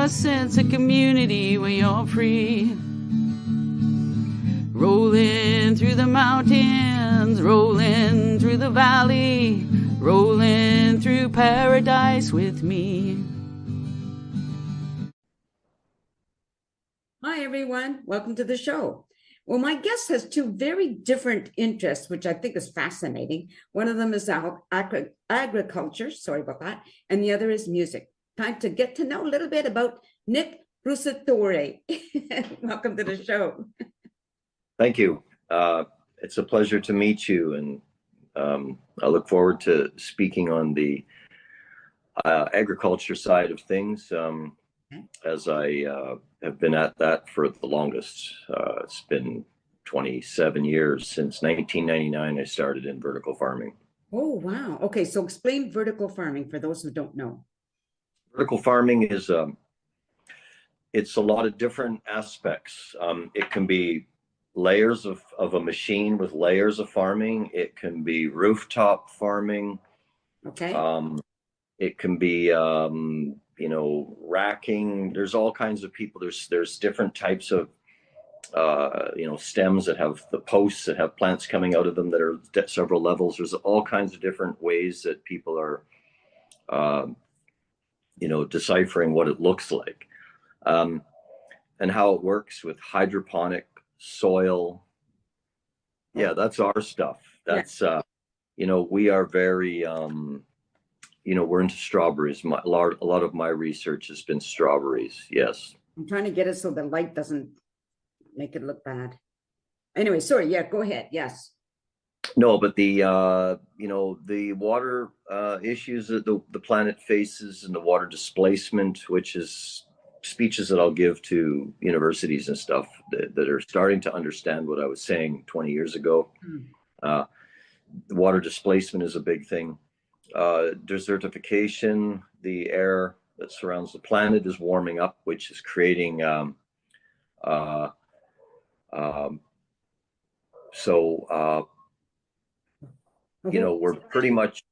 a sense of community when you're free. Rolling through the mountains, rolling through the valley, rolling through paradise with me. Hi, everyone. Welcome to the show. Well, my guest has two very different interests, which I think is fascinating. One of them is agriculture, sorry about that, and the other is music. Time to get to know a little bit about Nick Brusatore. Welcome to the show. Thank you. It's a pleasure to meet you, and I look forward to speaking on the agriculture side of things, as I have been at that for the longest. It's been 27 years. Since 1999, I started in vertical farming. Oh, wow. Okay, so explain vertical farming for those who don't know. Vertical farming is it's a lot of different aspects. It can be layers of a machine with layers of farming. It can be rooftop farming. Okay. It can be racking. There's all kinds of people. There's different types of stems that have the posts that have plants coming out of them that are several levels. There's all kinds of different ways that people are deciphering what it looks like, and how it works with hydroponic soil. Yeah, that's our stuff. That's we are very we're into strawberries. A lot of my research has been strawberries. Yes. I'm trying to get it so the light doesn't make it look bad. Anyway, sorry. Yeah, go ahead. Yes. No, but the water issues that the planet faces, and the water displacement, which is speeches that I'll give to universities and stuff that are starting to understand what I was saying 20 years ago. The water displacement is a big thing. Desertification, the air that surrounds the planet is warming up, which is creating we're pretty much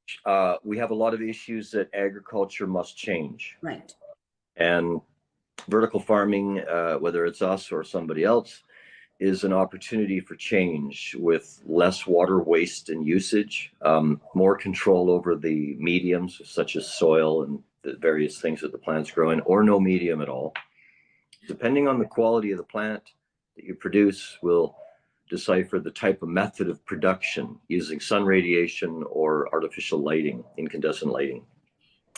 we have a lot of issues that agriculture must change. Right. And vertical farming, whether it's us or somebody else, is an opportunity for change, with less water waste and usage, more control over the mediums such as soil and the various things that the plant's growing, or no medium at all. Depending on the quality of the plant that you produce will decipher the type of method of production, using sun radiation or artificial lighting, incandescent lighting.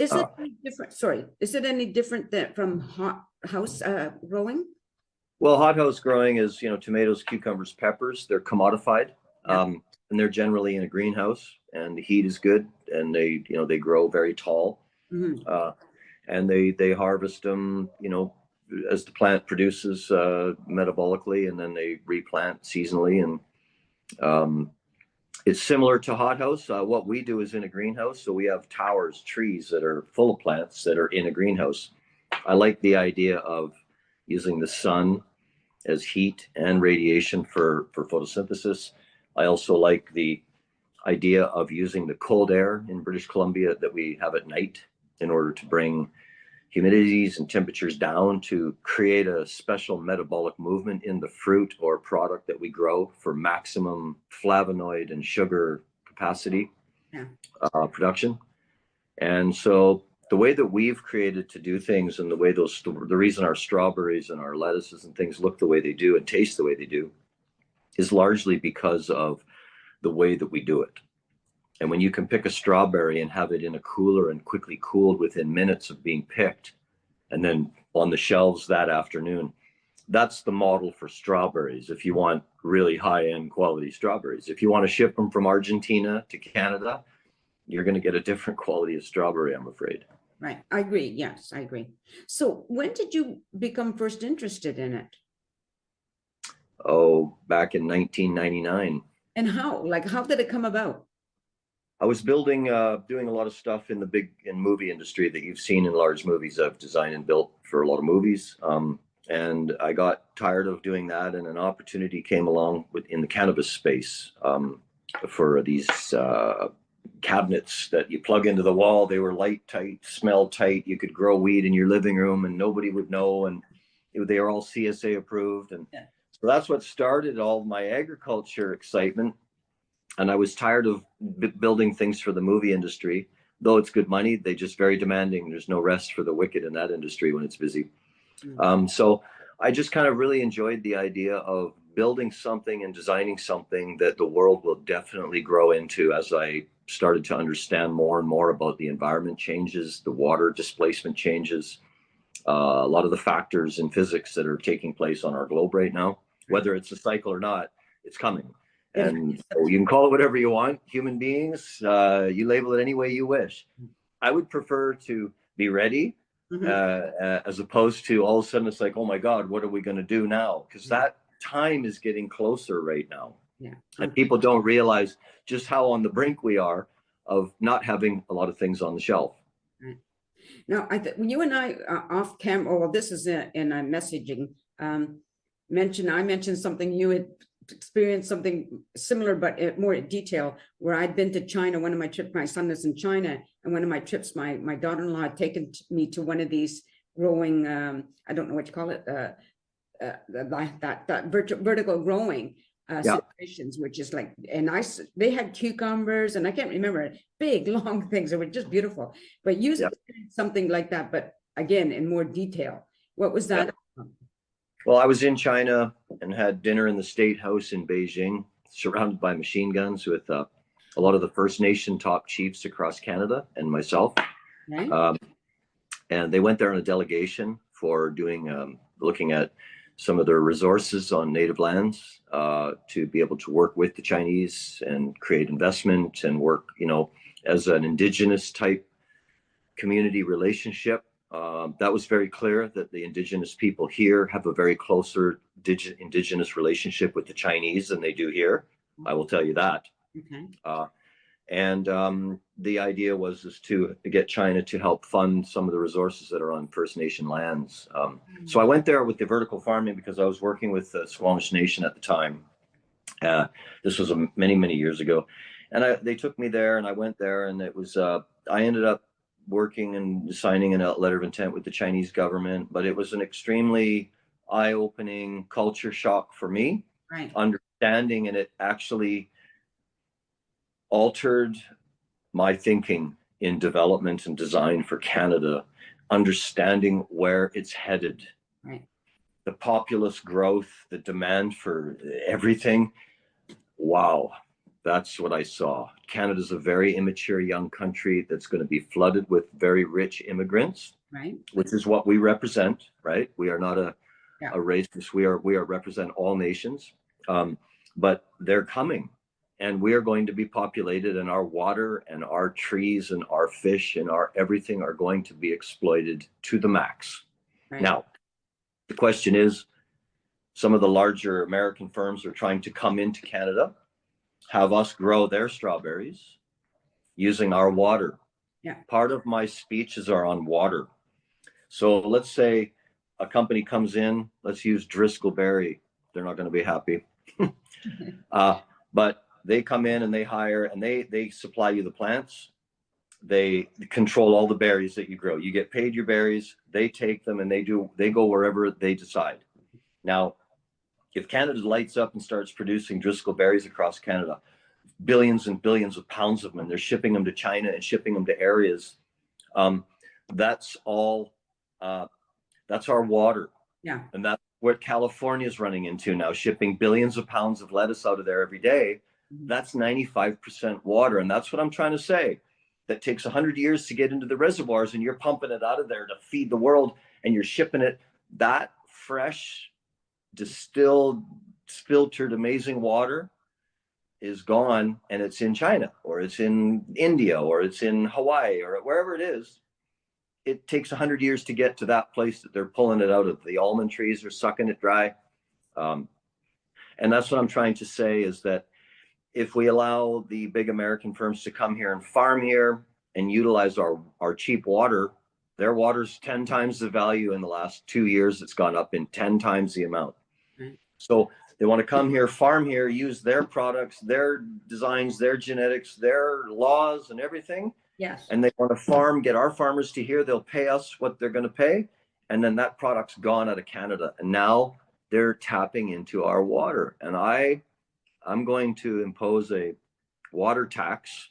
Is it any different? Sorry, is it any different from hot house growing? Well, hothouse growing is, tomatoes, cucumbers, peppers. They're commodified, and they're generally in a greenhouse, and the heat is good, and they grow very tall, and they harvest them, as the plant produces metabolically, and then they replant seasonally, and it's similar to hothouse. What we do is in a greenhouse, so we have towers, trees that are full of plants that are in a greenhouse. I like the idea of using the sun as heat and radiation for photosynthesis. I also like the idea of using the cold air in British Columbia that we have at night in order to bring humidities and temperatures down, to create a special metabolic movement in the fruit or product that we grow for maximum flavonoid and sugar capacity production. And so the way that we've created to do things, and the way the reason our strawberries and our lettuces and things look the way they do and taste the way they do, is largely because of the way that we do it. And when you can pick a strawberry and have it in a cooler and quickly cooled within minutes of being picked, and then on the shelves that afternoon, that's the model for strawberries. If you want really high-end quality strawberries, if you want to ship them from Argentina to Canada, you're going to get a different quality of strawberry, I'm afraid. Right. I agree. Yes, I agree. So when did you become first interested in it? Oh, back in 1999. And how did it come about? I was doing a lot of stuff in movie industry that you've seen in large movies. I've designed and built for a lot of movies. And I got tired of doing that, and an opportunity came along in the cannabis space for these cabinets that you plug into the wall. They were light tight, smell tight. You could grow weed in your living room and nobody would know. And they are all CSA approved. And so that's what started all my agriculture excitement. And I was tired of building things for the movie industry. Though it's good money, they just very demanding. There's no rest for the wicked in that industry when it's busy. So I just kind of really enjoyed the idea of building something and designing something that the world will definitely grow into as I started to understand more and more about the environment changes, the water displacement changes, a lot of the factors in physics that are taking place on our globe right now, whether it's a cycle or not, it's coming. And so you can call it whatever you want. Human beings, you label it any way you wish. I would prefer to be ready as opposed to all of a sudden it's like, oh my God, what are we going to do now? Because that time is getting closer right now. And people don't realize just how on the brink we are of not having a lot of things on the shelf. Now, when you and I off camera, well, this is in a messaging, I mentioned something, you had experienced something similar, but more in detail, where I'd been to China. One of my trips, my son was in China, and one of my trips, my daughter-in-law had taken me to one of these growing, I don't know what you call it, that vertical growing situations, which is like, and they had cucumbers, and I can't remember, big long things that were just beautiful. But you something like that, but again in more detail. What was that? Well, I was in China and had dinner in the State House in Beijing, surrounded by machine guns with a lot of the First Nation top chiefs across Canada and myself. And they went there on a delegation for doing looking at some of their resources on native lands to be able to work with the Chinese and create investment and work, as an indigenous type community relationship. That was very clear that the indigenous people here have a very closer indigenous relationship with the Chinese than they do here. I will tell you that. And the idea was to get China to help fund some of the resources that are on First Nation lands. So I went there with the vertical farming because I was working with the Squamish Nation at the time. This was many, many years ago. And they took me there and I went there, and it was, I ended up working and signing a letter of intent with the Chinese government, but it was an extremely eye-opening culture shock for me, understanding, and it actually altered my thinking in development and design for Canada, understanding where it's headed, the populous growth, the demand for everything. Wow. That's what I saw. Canada's a very immature young country that's going to be flooded with very rich immigrants, which is what we represent, right? We are not a racist. We are represent all nations, but they're coming, and we are going to be populated, and our water and our trees and our fish and our everything are going to be exploited to the max. Now, the question is, some of the larger American firms are trying to come into Canada, have us grow their strawberries using our water. Part of my speeches are on water. So let's say a company comes in, let's use Driscoll Berry. They're not going to be happy. But they come in and they hire, and they supply you the plants. They control all the berries that you grow. You get paid your berries, they take them, and they go wherever they decide. Now, if Canada lights up and starts producing Driscoll berries across Canada, billions and billions of pounds of them, and they're shipping them to China and shipping them to areas, that's all, that's our water. And that's what California is running into now, shipping billions of pounds of lettuce out of there every day. That's 95% water. And that's what I'm trying to say. That takes 100 years to get into the reservoirs, and you're pumping it out of there to feed the world, and you're shipping it. That fresh, distilled, filtered, amazing water is gone, and it's in China, or it's in India, or it's in Hawaii, or wherever it is. It takes 100 years to get to that place that they're pulling it out of. The almond trees are sucking it dry. And that's what I'm trying to say, is that if we allow the big American firms to come here and farm here and utilize our cheap water, their water's 10 times the value in the last 2 years. It's gone up in 10 times the amount. So They want to come here, farm here, use their products, their designs, their genetics, their laws and everything. Yes. And they want to farm, get our farmers to here. They'll pay us what they're going to pay. And then that product's gone out of Canada. And now they're tapping into our water. And I'm going to impose a water tax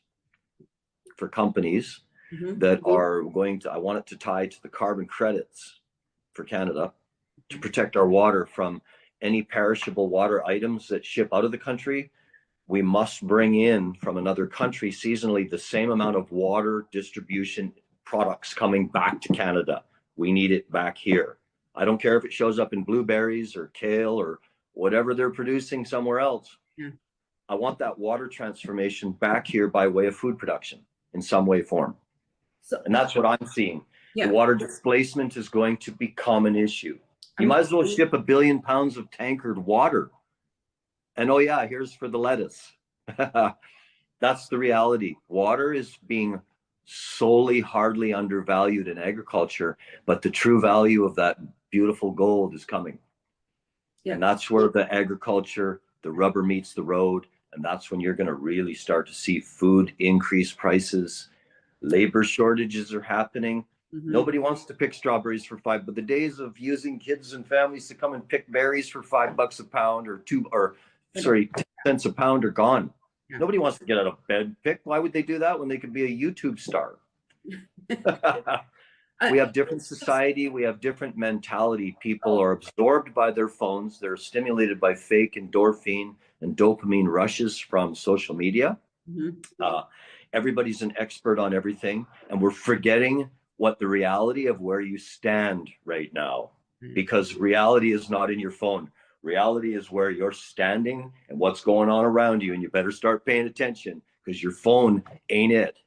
for companies that are going to, I want it to tie to the carbon credits for Canada to protect our water from any perishable water items that ship out of the country. We must bring in from another country seasonally the same amount of water distribution products coming back to Canada. We need it back here. I don't care if it shows up in blueberries or kale or whatever they're producing somewhere else. Yeah. I want that water transformation back here by way of food production in some way, form. And that's what I'm seeing. Yeah. The water displacement is going to become an issue. You might as well ship 1 billion pounds of tankered water. And oh yeah, here's for the lettuce. That's the reality. Water is being solely hardly undervalued in agriculture, but the true value of that beautiful gold is coming. Yeah. And that's where the agriculture, the rubber meets the road. And that's when you're going to really start to see food increase prices. Labor shortages are happening. Nobody wants to pick strawberries for $5, but the days of using kids and families to come and pick berries for $5 a pound or 10 cents a pound are gone. Yeah. Nobody wants to get out of bed, pick. Why would they do that when they could be a YouTube star? We have different society. We have different mentality. People are absorbed by their phones. They're stimulated by fake endorphin and dopamine rushes from social media. Everybody's an expert on everything. And we're forgetting what the reality of where you stand right now, because reality is not in your phone. Reality is where you're standing and what's going on around you. And you better start paying attention because your phone ain't it.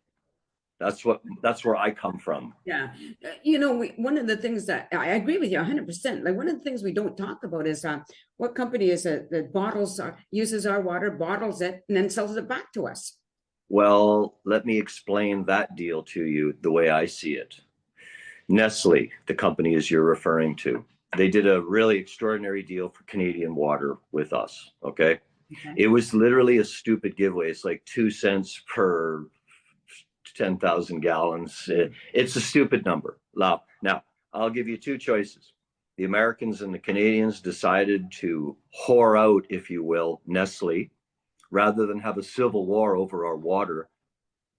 That's where I come from. Yeah. You know, one of the things that I agree with you 100%. Like one of the things we don't talk about is what company is it that uses our water, bottles it, and then sells it back to us. Well, let me explain that deal to you the way I see it. Nestle, the company as you're referring to, they did a really extraordinary deal for Canadian water with us. Okay. It was literally a stupid giveaway. It's like 2 cents per 10,000 gallons. It's a stupid number. Now, I'll give you two choices. The Americans and the Canadians decided to whore out, if you will, Nestle, rather than have a civil war over our water.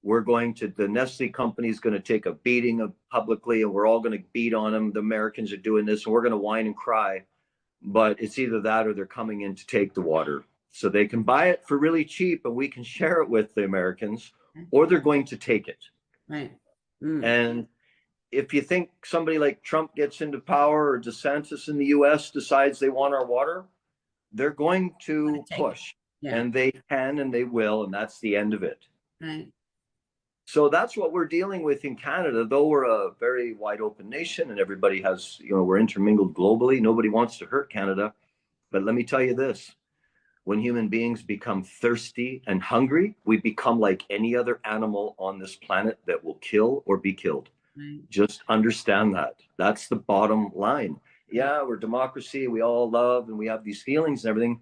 The Nestle company is going to take a beating publicly, and we're all going to beat on them. The Americans are doing this, and we're going to whine and cry. But it's either that or they're coming in to take the water so they can buy it for really cheap and we can share it with the Americans, or they're going to take it. Right. And if you think somebody like Trump gets into power or DeSantis in the US decides they want our water, they're going to push. And they can and they will, and that's the end of it. Right. So that's what we're dealing with in Canada, though we're a very wide open nation and everybody has, we're intermingled globally. Nobody wants to hurt Canada. But let me tell you this, when human beings become thirsty and hungry, we become like any other animal on this planet that will kill or be killed. Right. Just understand that. That's the bottom line. Yeah, we're democracy. We all love and we have these feelings and everything.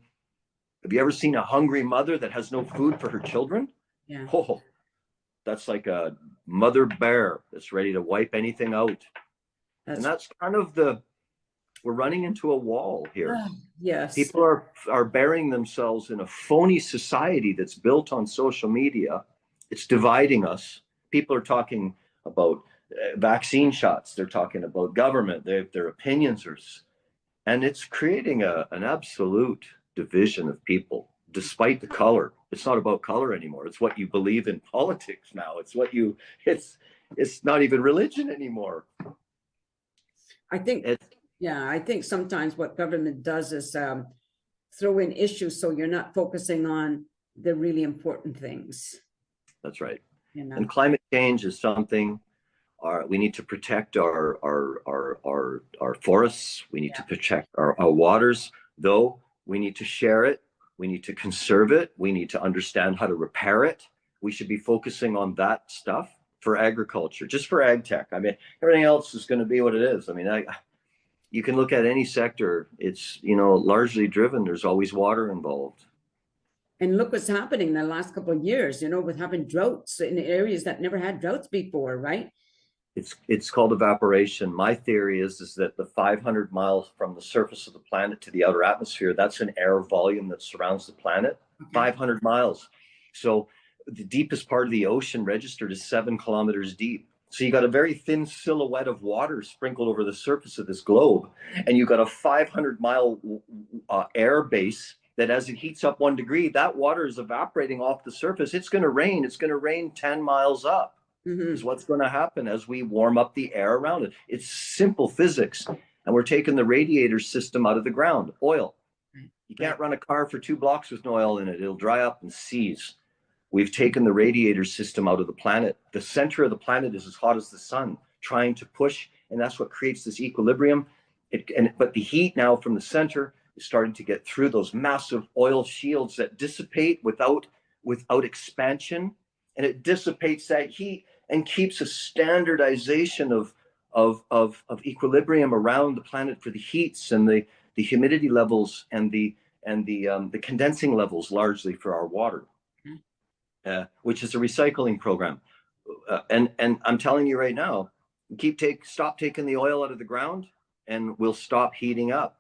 Have you ever seen a hungry mother that has no food for her children? Yeah. Oh, that's like a mother bear that's ready to wipe anything out. And that's kind of we're running into a wall here. Yes. People are burying themselves in a phony society that's built on social media. It's dividing us. People are talking about vaccine shots. They're talking about government. Their opinions are, and it's creating an absolute division of people, despite the color. It's not about color anymore. It's what you believe in politics now. It's not even religion anymore. I think sometimes what government does is throw in issues so you're not focusing on the really important things. That's right. And climate change is something we need to protect our forests. We need to protect our waters, though we need to share it. We need to conserve it. We need to understand how to repair it. We should be focusing on that stuff for agriculture, just for ag tech. I mean, everything else is going to be what it is. I mean, you can look at any sector. It's, you know, largely driven. There's always water involved. And look what's happening in the last couple of years, you know, with having droughts in areas that never had droughts before, right? It's called evaporation. My theory is that the 500 miles from the surface of the planet to the outer atmosphere, that's an air volume that surrounds the planet. Okay. 500 miles. So the deepest part of the ocean registered is 7 kilometers deep. So you got a very thin silhouette of water sprinkled over the surface of this globe, and you got a 500-mile air base that, as it heats up 1 degree, that water is evaporating off the surface. It's going to rain. It's going to rain 10 miles up. Is what's going to happen as we warm up the air around it. It's simple physics. And we're taking the radiator system out of the ground. Oil. You can't run a car for 2 blocks with no oil in it. It'll dry up and seize. We've taken the radiator system out of the planet. The center of the planet is as hot as the sun, trying to push, and that's what creates this equilibrium. But the heat now from the center is starting to get through those massive oil shields that dissipate without expansion, and it dissipates that heat and keeps a standardization of equilibrium around the planet for the heats and the humidity levels and the condensing levels, largely for our water, which is a recycling program. And I'm telling you right now, stop taking the oil out of the ground, and we'll stop heating up.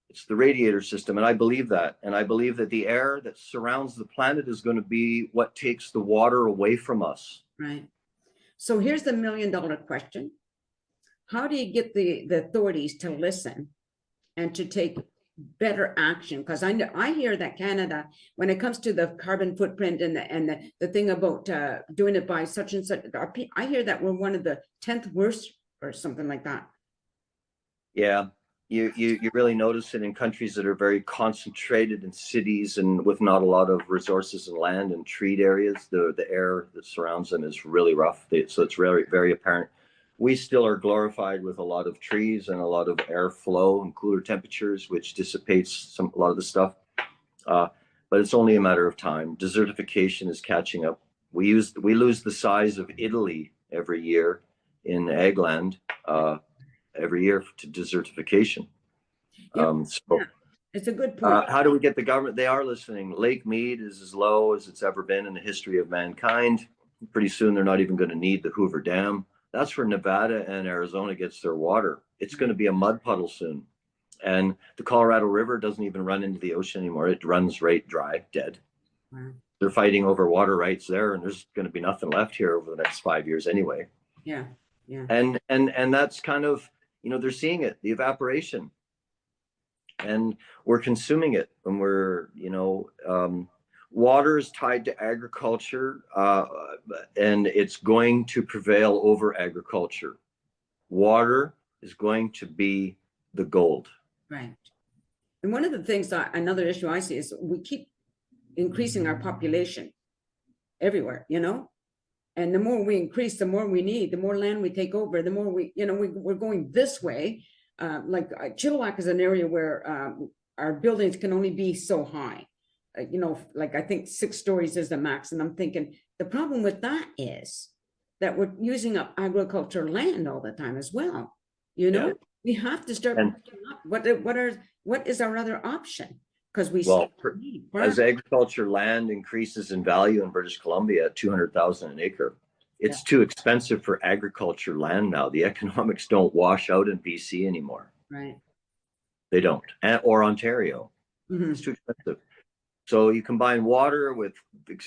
It's the radiator system, and I believe that. And I believe that the air that surrounds the planet is going to be what takes the water away from us. Right. So here's the $1 million question. How do you get the authorities to listen and to take better action? Because I hear that Canada, when it comes to the carbon footprint and the thing about doing it by such and such, I hear that we're one of the 10th worst or something like that. Yeah. You really notice it in countries that are very concentrated in cities and with not a lot of resources and land and treed areas. The air that surrounds them is really rough. So it's very, very apparent. We still are glorified with a lot of trees and a lot of airflow and cooler temperatures, which dissipates a lot of the stuff. But it's only a matter of time. Desertification is catching up. We lose the size of Italy every year in ag land. Every year to desertification. Yeah, it's a good point. How do we get the government? They are listening. Lake Mead is as low as it's ever been in the history of mankind. Pretty soon they're not even going to need the Hoover Dam. That's where Nevada and Arizona gets their water. It's going to be a mud puddle soon. And the Colorado River doesn't even run into the ocean anymore. It runs right dry, dead. Wow. They're fighting over water rights there, and there's going to be nothing left here over the next 5 years anyway. Yeah, yeah. And that's kind of, you know, they're seeing it, the evaporation, and we're consuming it. And we're, you know, water is tied to agriculture, and it's going to prevail over agriculture. Water is going to be the gold. Right. And one of the things another issue I see is we keep increasing our population everywhere, you know? And the more we increase, the more we need, the more land we take over, the more we're going this way. Like Chilliwack is an area where our buildings can only be so high. You know, like I think 6 stories is the max. And I'm thinking the problem with that is that we're using up agricultural land all the time as well. You know, we have to start looking up what is our other option? Because as agriculture land increases in value in British Columbia at $200,000 an acre, it's too expensive for agriculture land now. The economics don't wash out in BC anymore. Right. They don't, or Ontario. Mm-hmm. It's too expensive. So you combine water with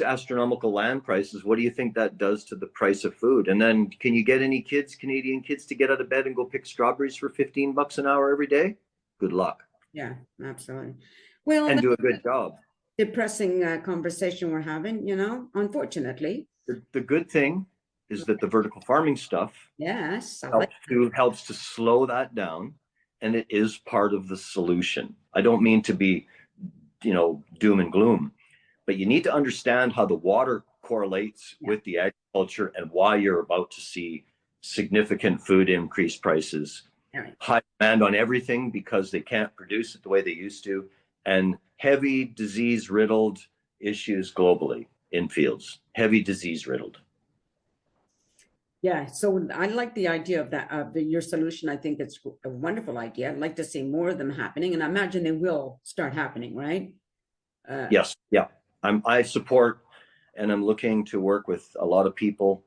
astronomical land prices. What do you think that does to the price of food? And then can you get any Canadian kids to get out of bed and go pick strawberries for $15 an hour every day? Good luck. Yeah, absolutely. Well, and do a good job. Depressing conversation we're having, you know, unfortunately. The good thing is that the vertical farming stuff helps to slow that down, and it is part of the solution. I don't mean to be, you know, doom and gloom, but you need to understand how the water correlates with the agriculture and why you're about to see significant food increase prices, high demand on everything because they can't produce it the way they used to, and heavy disease riddled issues globally in fields, heavy disease riddled. Yeah, so I like the idea of that, of your solution. I think it's a wonderful idea. I'd like to see more of them happening, and I imagine they will start happening, right? Yes, yeah. I support, and I'm looking to work with a lot of people,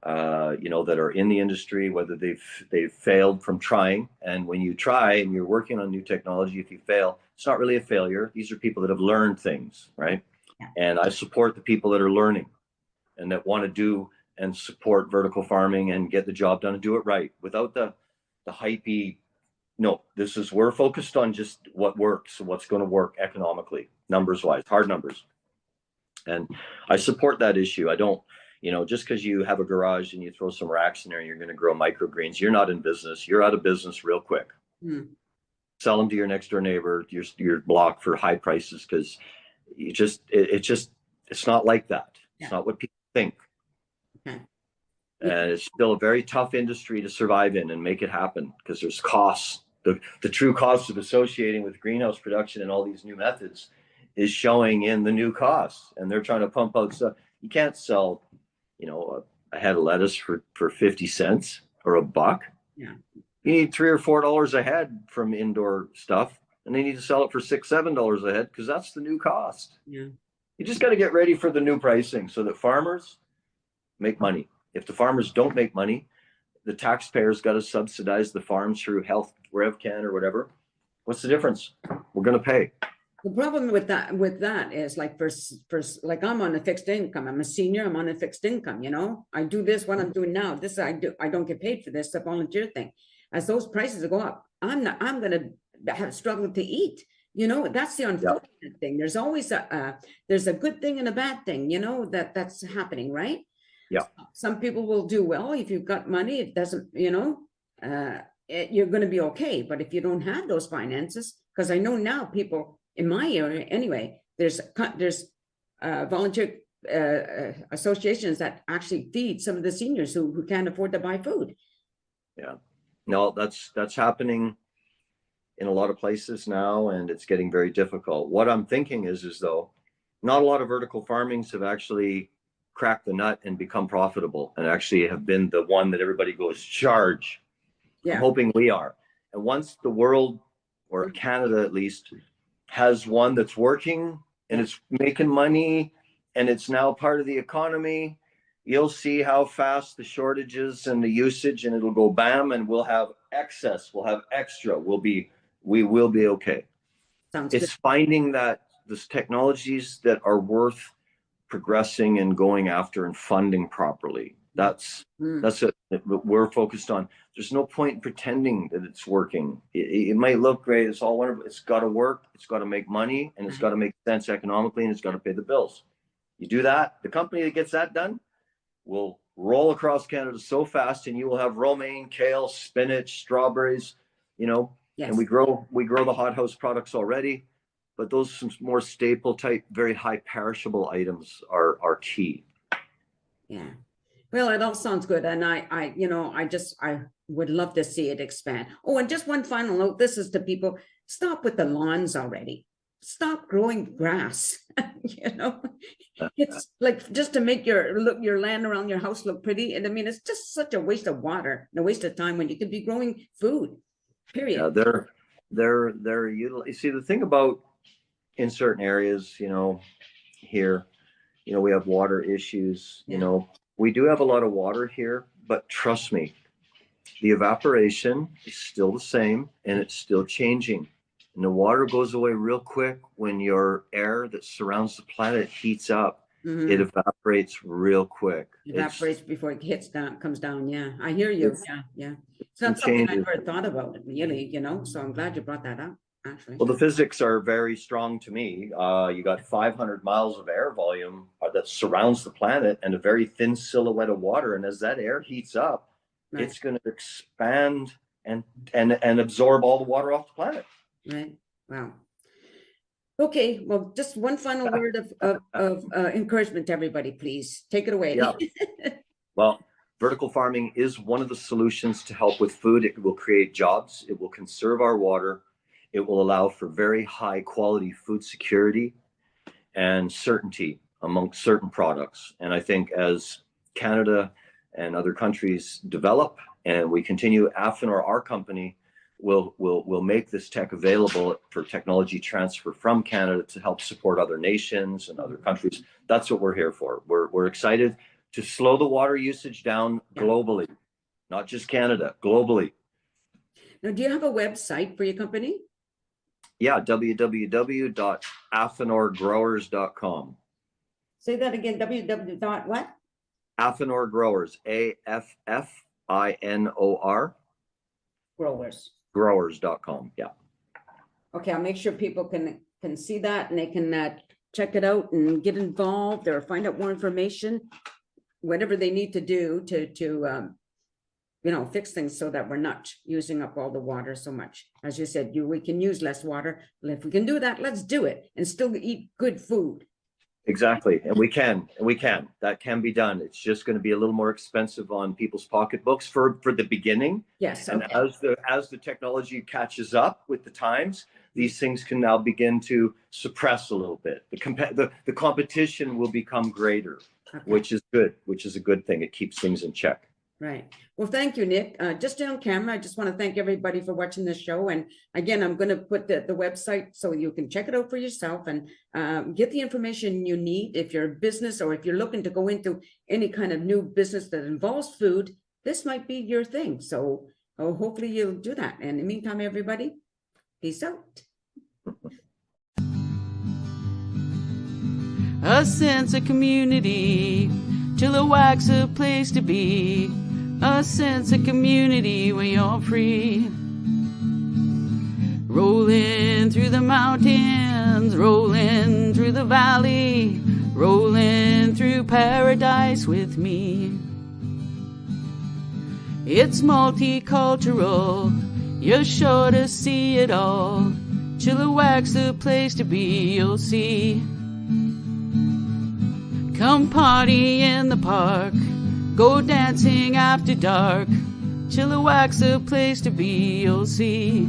that are in the industry, whether they've failed from trying. And when you try and you're working on new technology, if you fail, it's not really a failure. These are people that have learned things, right? Yeah. And I support the people that are learning and that want to do and support vertical farming and get the job done and do it right without the hypey. No, we're focused on just what works, what's going to work economically, numbers wise, hard numbers. And I support that issue. I don't, just because you have a garage and you throw some racks in there and you're going to grow microgreens, you're not in business. You're out of business real quick. Sell them to your next door neighbor, your block for high prices, because it's not like that. Yeah. It's not what people think. Okay. And it's still a very tough industry to survive in and make it happen, because there's costs. The true costs of associating with greenhouse production and all these new methods is showing in the new costs, and they're trying to pump out stuff. You can't sell, a head of lettuce for 50 cents or a buck. Yeah. You need $3 or $4 a head from indoor stuff, and they need to sell it for $6, $7 a head, because that's the new cost. Yeah. You just got to get ready for the new pricing so that farmers make money. If the farmers don't make money, the taxpayers got to subsidize the farms through Health RevCan or whatever. What's the difference? We're going to pay. The problem with that is, like, for like, I'm on a fixed income. I'm a senior. I'm on a fixed income. I do this, what I'm doing now. This I do. I don't get paid for this. It's a volunteer thing. As those prices go up, I'm going to have struggled to eat. That's the unfortunate thing. There's always there's a good thing and a bad thing. That's happening, right? Yeah. Some people will do well if you've got money. It doesn't. You're going to be okay. But if you don't have those finances, because I know now people in my area anyway, there's volunteer associations that actually feed some of the seniors who can't afford to buy food. Yeah, no, that's happening in a lot of places now, and it's getting very difficult. What I'm thinking is though, not a lot of vertical farmings have actually cracked the nut and become profitable, and actually have been the one that everybody goes charge. Yeah. I'm hoping we are. And once the world, or Canada at least, has one that's working and it's making money and it's now part of the economy, you'll see how fast the shortages and the usage, and it'll go bam, and we'll have excess, we'll have extra, we will be okay. Sounds it's good. Finding that there's technologies that are worth progressing and going after and funding properly. That's it. We're focused on. There's no point in pretending that it's working. It might look great. It's all wonderful. It's got to work. It's got to make money, and it's got to make sense economically, and it's got to pay the bills. You do that, the company that gets that done will roll across Canada so fast, and you will have romaine, kale, spinach, strawberries, yes. And we grow the hothouse products already, but those some more staple type, very high perishable items are key. Yeah. Well, it all sounds good. And I would love to see it expand. Oh, and just one final note. This is to people: stop with the lawns already. Stop growing grass. It's like just to make your land around your house look pretty. And I mean, it's just such a waste of water and a waste of time when you could be growing food. Period. Yeah, you see, the thing about in certain areas, here, we have water issues. We do have a lot of water here, but trust me, the evaporation is still the same, and it's still changing. And the water goes away real quick when your air that surrounds the planet heats up. Mm-hmm. It evaporates real quick. It evaporates before it comes down. Yeah, I hear you. Yeah. It's not something I never thought about, really, so I'm glad you brought that up. Actually. Well, the physics are very strong to me. You got 500 miles of air volume that surrounds the planet, and a very thin silhouette of water. And as that air heats up, right, it's going to expand and absorb all the water off the planet. Right. Wow. Okay. Well, just one final word of encouragement to everybody, please. Take it away. Yeah. Well, vertical farming is one of the solutions to help with food. It will create jobs. It will conserve our water. It will allow for very high quality food security and certainty amongst certain products. And I think as Canada and other countries develop, and we continue. Affinor, our company, will make this tech available for technology transfer from Canada to help support other nations and other countries. That's what we're here for. We're excited to slow the water usage down globally, not just Canada, globally. Now, do you have a website for your company? Yeah, www.affinorgrowers.com. Say that again, www. what? Affinor Growers, AFFINOR. Growers. Growers.com. Yeah. Okay, I'll make sure people can see that and they can check it out and get involved or find out more information, whatever they need to do to fix things so that we're not using up all the water so much. As you said, we can use less water. If we can do that, let's do it and still eat good food. Exactly. And we can. That can be done. It's just going to be a little more expensive on people's pocketbooks for the beginning. Yes. Okay. And as the technology catches up with the times, these things can now begin to suppress a little bit. The competition will become greater, which is good, which is a good thing. It keeps things in check. Right. Well, thank you, Nick. Just on camera, I just want to thank everybody for watching this show. And again, I'm going to put the website so you can check it out for yourself and get the information you need. If you're a business or if you're looking to go into any kind of new business that involves food, this might be your thing. So hopefully you'll do that. And in the meantime, everybody, peace out. A sense of community, Chilliwack's a place to be. A sense of community where you're free. Rolling through the mountains, rolling through the valley, rolling through paradise with me. It's multicultural, you're sure to see it all. Chilliwack's the place to be, you'll see. Come party in the park, go dancing after dark. Chilliwack's a place to be, you'll see.